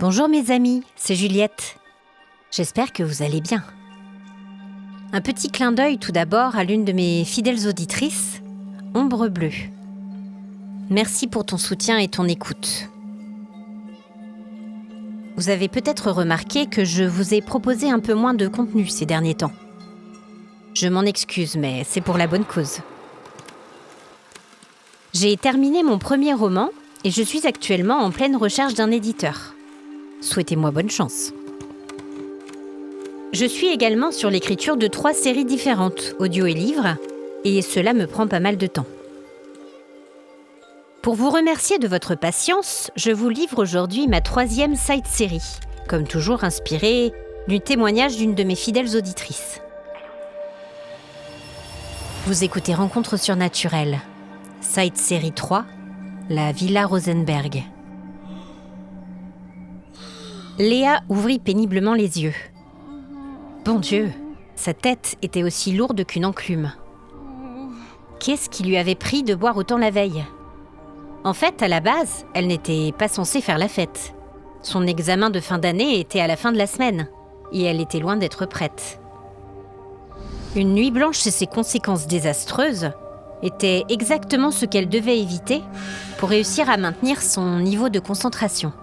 Bonjour mes amis, c'est Juliette. J'espère que vous allez bien. Un petit clin d'œil tout d'abord à l'une de mes fidèles auditrices, Ombre Bleue. Merci pour ton soutien et ton écoute. Vous avez peut-être remarqué que je vous ai proposé un peu moins de contenu ces derniers temps. Je m'en excuse, mais c'est pour la bonne cause. J'ai terminé mon premier roman et je suis actuellement en pleine recherche d'un éditeur. Souhaitez-moi bonne chance. Je suis également sur l'écriture de 3 séries différentes, audio et livres, et cela me prend pas mal de temps. Pour vous remercier de votre patience, je vous livre aujourd'hui ma 3e side série, comme toujours inspirée du témoignage d'une de mes fidèles auditrices. Vous écoutez Rencontres surnaturelles, side série 3, la Villa Rosenberg. Léa ouvrit péniblement les yeux. Bon Dieu, sa tête était aussi lourde qu'une enclume. Qu'est-ce qui lui avait pris de boire autant la veille ? En fait, à la base, elle n'était pas censée faire la fête. Son examen de fin d'année était à la fin de la semaine, et elle était loin d'être prête. Une nuit blanche et ses conséquences désastreuses étaient exactement ce qu'elle devait éviter pour réussir à maintenir son niveau de concentration.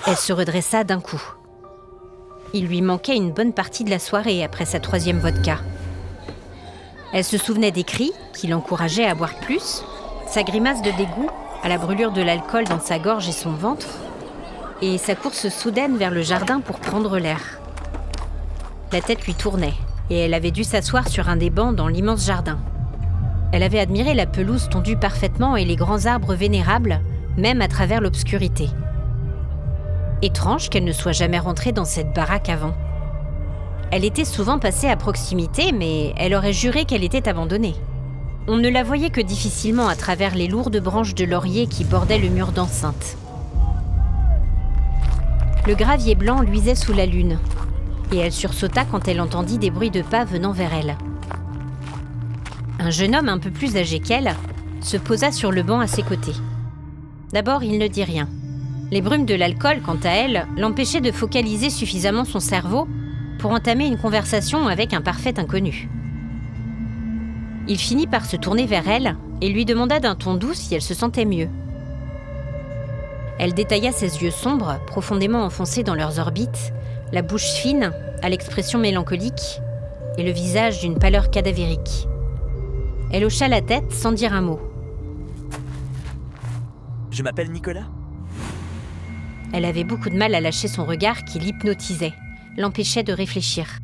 Elle se redressa d'un coup. Il lui manquait une bonne partie de la soirée après sa 3e vodka. Elle se souvenait des cris qui l'encourageaient à boire plus, sa grimace de dégoût à la brûlure de l'alcool dans sa gorge et son ventre, et sa course soudaine vers le jardin pour prendre l'air. La tête lui tournait, et elle avait dû s'asseoir sur un des bancs dans l'immense jardin. Elle avait admiré la pelouse tondue parfaitement et les grands arbres vénérables, même à travers l'obscurité. Étrange qu'elle ne soit jamais rentrée dans cette baraque avant. Elle était souvent passée à proximité, mais elle aurait juré qu'elle était abandonnée. On ne la voyait que difficilement à travers les lourdes branches de laurier qui bordaient le mur d'enceinte. Le gravier blanc luisait sous la lune, et elle sursauta quand elle entendit des bruits de pas venant vers elle. Un jeune homme un peu plus âgé qu'elle se posa sur le banc à ses côtés. D'abord, il ne dit rien. Les brumes de l'alcool, quant à elle, l'empêchaient de focaliser suffisamment son cerveau pour entamer une conversation avec un parfait inconnu. Il finit par se tourner vers elle et lui demanda d'un ton doux si elle se sentait mieux. Elle détailla ses yeux sombres, profondément enfoncés dans leurs orbites, la bouche fine, à l'expression mélancolique, et le visage d'une pâleur cadavérique. Elle hocha la tête sans dire un mot. « Je m'appelle Nicolas. » Elle avait beaucoup de mal à lâcher son regard qui l'hypnotisait, l'empêchait de réfléchir.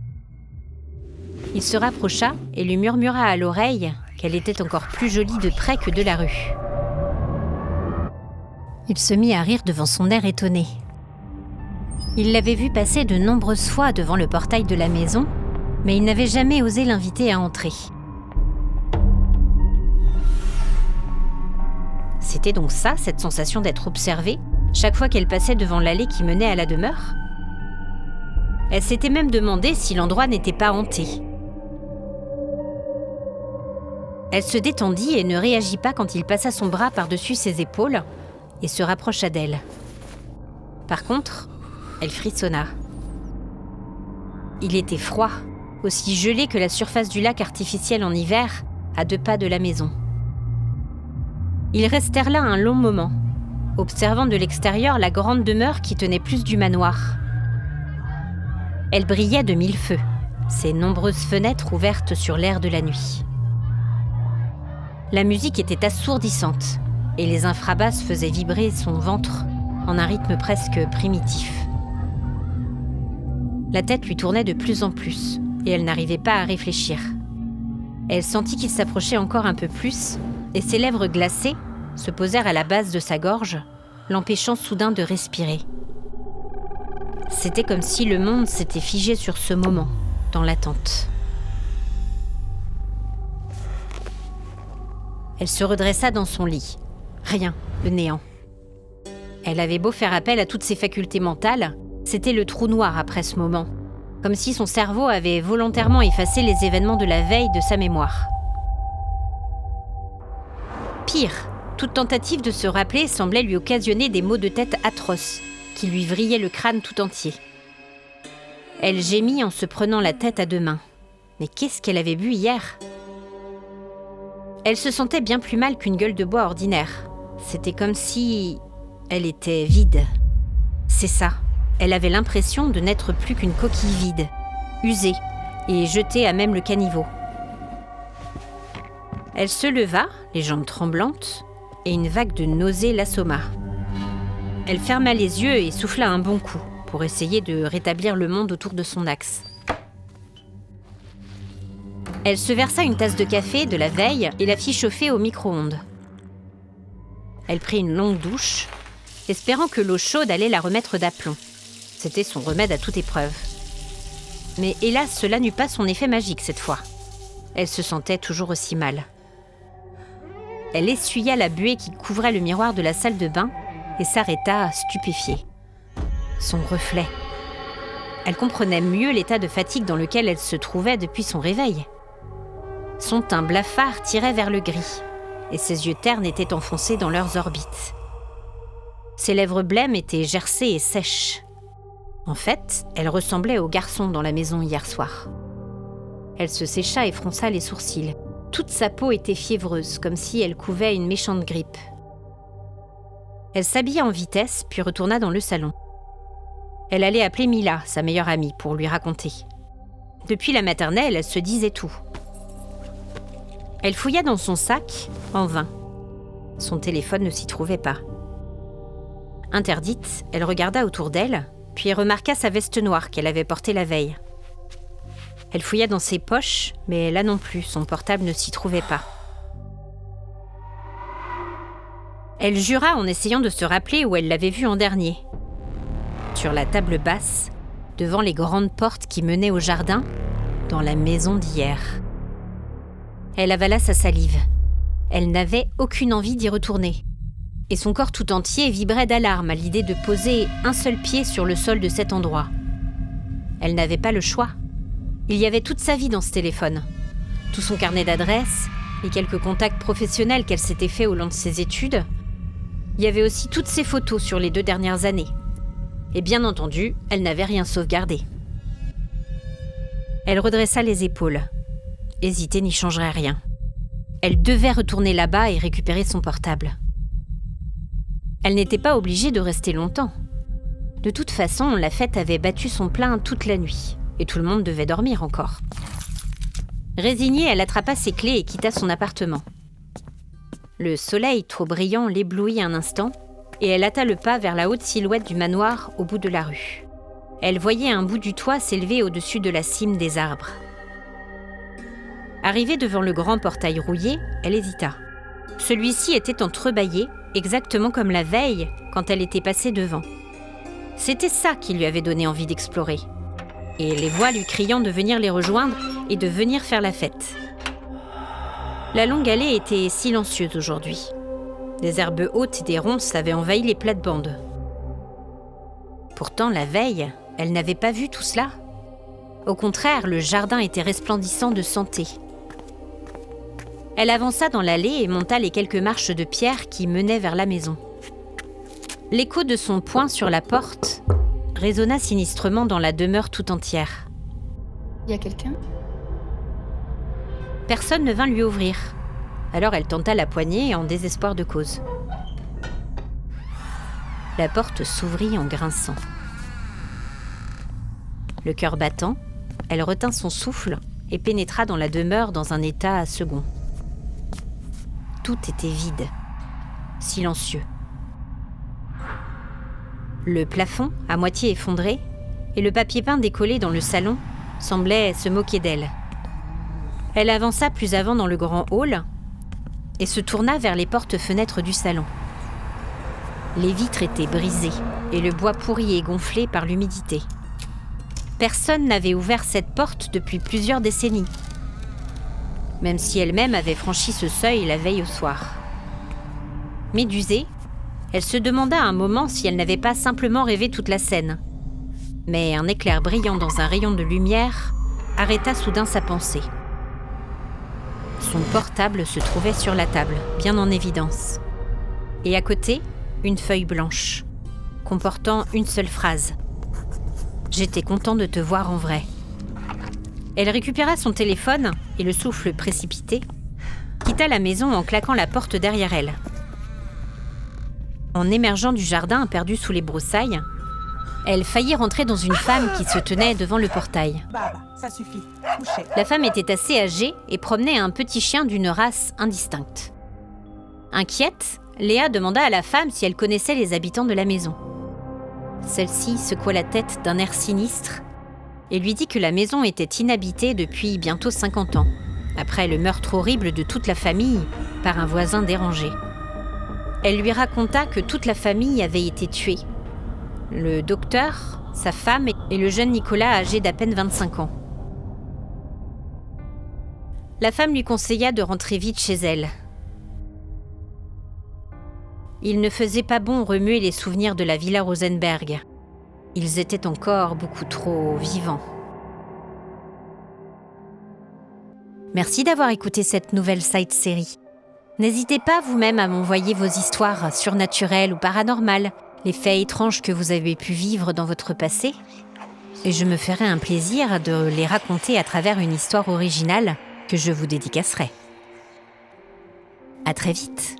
Il se rapprocha et lui murmura à l'oreille qu'elle était encore plus jolie de près que de la rue. Il se mit à rire devant son air étonné. Il l'avait vue passer de nombreuses fois devant le portail de la maison, mais il n'avait jamais osé l'inviter à entrer. C'était donc ça, cette sensation d'être observée, chaque fois qu'elle passait devant l'allée qui menait à la demeure ? Elle s'était même demandé si l'endroit n'était pas hanté. Elle se détendit et ne réagit pas quand il passa son bras par-dessus ses épaules et se rapprocha d'elle. Par contre, elle frissonna. Il était froid, aussi gelé que la surface du lac artificiel en hiver, à 2 pas de la maison. Ils restèrent là un long moment, observant de l'extérieur la grande demeure qui tenait plus du manoir. Elle brillait de 1000 feux, ses nombreuses fenêtres ouvertes sur l'air de la nuit. La musique était assourdissante, et les infrabasses faisaient vibrer son ventre en un rythme presque primitif. La tête lui tournait de plus en plus, et elle n'arrivait pas à réfléchir. Elle sentit qu'il s'approchait encore un peu plus, et ses lèvres glacées se posèrent à la base de sa gorge, l'empêchant soudain de respirer. C'était comme si le monde s'était figé sur ce moment, dans l'attente. Elle se redressa dans son lit. Rien, le néant. Elle avait beau faire appel à toutes ses facultés mentales, c'était le trou noir après ce moment, comme si son cerveau avait volontairement effacé les événements de la veille de sa mémoire. Pire, Toute tentative de se rappeler semblait lui occasionner des maux de tête atroces, qui lui vrillaient le crâne tout entier. Elle gémit en se prenant la tête à deux mains. Mais qu'est-ce qu'elle avait bu hier ? Elle se sentait bien plus mal qu'une gueule de bois ordinaire. C'était comme si elle était vide. C'est ça. Elle avait l'impression de n'être plus qu'une coquille vide, usée et jetée à même le caniveau. Elle se leva, les jambes tremblantes, et une vague de nausée l'assomma. Elle ferma les yeux et souffla un bon coup pour essayer de rétablir le monde autour de son axe. Elle se versa une tasse de café de la veille et la fit chauffer au micro-ondes. Elle prit une longue douche, espérant que l'eau chaude allait la remettre d'aplomb. C'était son remède à toute épreuve. Mais hélas, cela n'eut pas son effet magique cette fois. Elle se sentait toujours aussi mal. Elle essuya la buée qui couvrait le miroir de la salle de bain et s'arrêta stupéfiée. Son reflet. Elle comprenait mieux l'état de fatigue dans lequel elle se trouvait depuis son réveil. Son teint blafard tirait vers le gris, et ses yeux ternes étaient enfoncés dans leurs orbites. Ses lèvres blêmes étaient gercées et sèches. En fait, elle ressemblait au garçon dans la maison hier soir. Elle se sécha et fronça les sourcils. Toute sa peau était fiévreuse, comme si elle couvait une méchante grippe. Elle s'habilla en vitesse, puis retourna dans le salon. Elle allait appeler Mila, sa meilleure amie, pour lui raconter. Depuis la maternelle, elle se disait tout. Elle fouilla dans son sac, en vain. Son téléphone ne s'y trouvait pas. Interdite, elle regarda autour d'elle, puis remarqua sa veste noire qu'elle avait portée la veille. Elle fouilla dans ses poches, mais là non plus, son portable ne s'y trouvait pas. Elle jura en essayant de se rappeler où elle l'avait vu en dernier. Sur la table basse, devant les grandes portes qui menaient au jardin, dans la maison d'hier. Elle avala sa salive. Elle n'avait aucune envie d'y retourner. Et son corps tout entier vibrait d'alarme à l'idée de poser un seul pied sur le sol de cet endroit. Elle n'avait pas le choix. Il y avait toute sa vie dans ce téléphone. Tout son carnet d'adresses, les quelques contacts professionnels qu'elle s'était faits au long de ses études. Il y avait aussi toutes ses photos sur les 2 dernières années. Et bien entendu, elle n'avait rien sauvegardé. Elle redressa les épaules. Hésiter n'y changerait rien. Elle devait retourner là-bas et récupérer son portable. Elle n'était pas obligée de rester longtemps. De toute façon, la fête avait battu son plein toute la nuit, et tout le monde devait dormir encore. Résignée, elle attrapa ses clés et quitta son appartement. Le soleil trop brillant l'éblouit un instant, et elle hâta le pas vers la haute silhouette du manoir au bout de la rue. Elle voyait un bout du toit s'élever au-dessus de la cime des arbres. Arrivée devant le grand portail rouillé, elle hésita. Celui-ci était entrebâillé, exactement comme la veille, quand elle était passée devant. C'était ça qui lui avait donné envie d'explorer. Et les voix lui criant de venir les rejoindre et de venir faire la fête. La longue allée était silencieuse aujourd'hui. Des herbes hautes et des ronces avaient envahi les plates-bandes. Pourtant, la veille, elle n'avait pas vu tout cela. Au contraire, le jardin était resplendissant de santé. Elle avança dans l'allée et monta les quelques marches de pierre qui menaient vers la maison. L'écho de son poing sur la porte résonna sinistrement dans la demeure tout entière. Il y a quelqu'un ? Personne ne vint lui ouvrir. Alors elle tenta la poignée en désespoir de cause. La porte s'ouvrit en grinçant. Le cœur battant, elle retint son souffle et pénétra dans la demeure dans un état second. Tout était vide, silencieux. Le plafond, à moitié effondré, et le papier peint décollé dans le salon semblaient se moquer d'elle. Elle avança plus avant dans le grand hall et se tourna vers les portes-fenêtres du salon. Les vitres étaient brisées et le bois pourri et gonflé par l'humidité. Personne n'avait ouvert cette porte depuis plusieurs décennies, même si elle-même avait franchi ce seuil la veille au soir. Médusée, elle se demanda un moment si elle n'avait pas simplement rêvé toute la scène. Mais un éclair brillant dans un rayon de lumière arrêta soudain sa pensée. Son portable se trouvait sur la table, bien en évidence. et à côté, une feuille blanche, comportant une seule phrase. « J'étais content de te voir en vrai ». Elle récupéra son téléphone et le souffle précipité, quitta la maison en claquant la porte derrière elle. En émergeant du jardin perdu sous les broussailles, elle faillit rentrer dans une femme qui se tenait devant le portail. Ça suffit. Couchez. La femme était assez âgée et promenait un petit chien d'une race indistincte. Inquiète, Léa demanda à la femme si elle connaissait les habitants de la maison. Celle-ci secoua la tête d'un air sinistre et lui dit que la maison était inhabitée depuis bientôt 50 ans, après le meurtre horrible de toute la famille par un voisin dérangé. Elle lui raconta que toute la famille avait été tuée. Le docteur, sa femme et le jeune Nicolas âgé d'à peine 25 ans. La femme lui conseilla de rentrer vite chez elle. Il ne faisait pas bon remuer les souvenirs de la Villa Rosenberg. Ils étaient encore beaucoup trop vivants. Merci d'avoir écouté cette nouvelle side-série. N'hésitez pas vous-même à m'envoyer vos histoires surnaturelles ou paranormales, les faits étranges que vous avez pu vivre dans votre passé. Et je me ferai un plaisir de les raconter à travers une histoire originale que je vous dédicacerai. À très vite.